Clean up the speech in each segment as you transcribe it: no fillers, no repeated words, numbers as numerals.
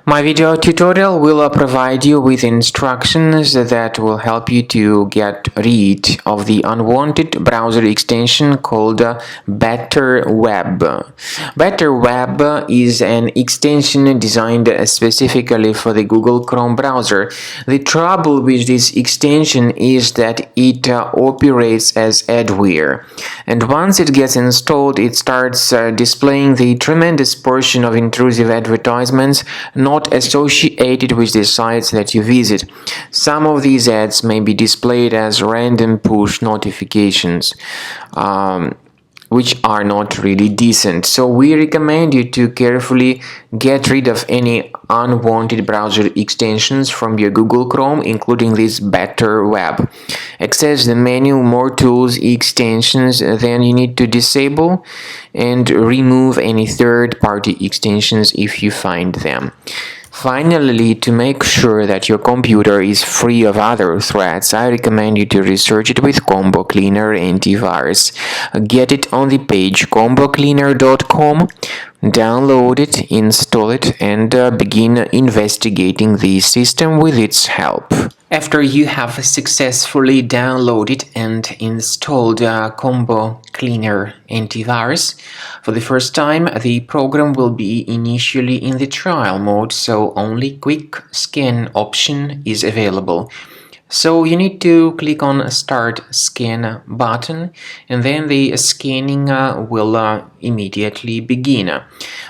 My video tutorial will provide you with instructions that will help you to get rid of the unwanted browser extension called Better Webb. Better Webb is an extension designed specifically for the Google Chrome browser. The trouble with this extension is that it operates as adware, and once it gets installed, it starts displaying the tremendous portion of intrusive advertisements not associated with the sites that you visit. Some of these ads may be displayed as random push notifications, which are not really decent. So we recommend you to carefully get rid of any unwanted browser extensions from your Google Chrome, including this Better Webb. Access the menu More Tools extensions, then you need to disable and remove any third-party extensions if you find them. Finally, to make sure that your computer is free of other threats, I recommend you to research it with Combo Cleaner Antivirus. Get it on the page combocleaner.com, download it, install it, and begin investigating the system with its help. After you have successfully downloaded and installed Combo Cleaner Antivirus, for the first time, the program will be initially in the trial mode, so only quick scan option is available. So you need to click on Start Scan button, and then the scanning will immediately begin.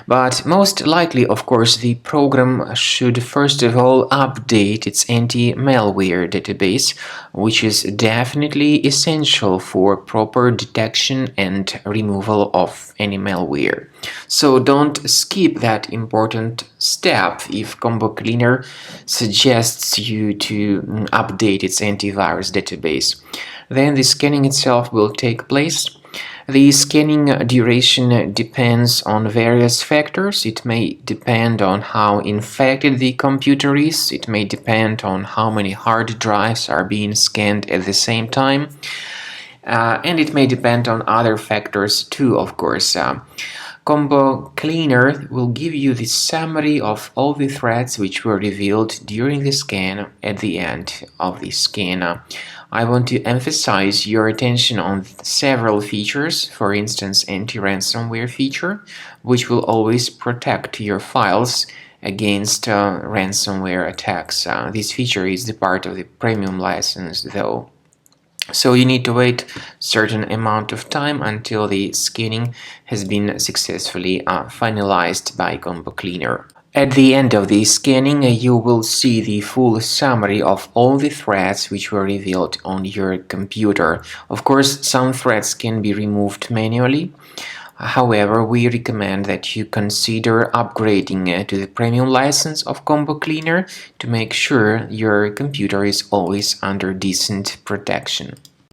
But most likely, of course, the program should first of all update its anti-malware database, which is definitely essential for proper detection and removal of any malware. So don't skip that important step if Combo Cleaner suggests you to update its antivirus database. Then the scanning itself will take place. The scanning duration depends on various factors. It may depend on how infected the computer is. It may depend on how many hard drives are being scanned at the same time. And it may depend on other factors too, of course. Combo Cleaner will give you the summary of all the threats which were revealed during the scan at the end of the scan. I want to emphasize your attention on several features, for instance, anti-ransomware feature, which will always protect your files against ransomware attacks. This feature is the part of the premium license, though. So you need to wait a certain amount of time until the scanning has been successfully finalized by Combo Cleaner. At the end of the scanning, you will see the full summary of all the threats which were revealed on your computer. Of course, some threats can be removed manually. However, we recommend that you consider upgrading to the premium license of Combo Cleaner to make sure your computer is always under decent protection.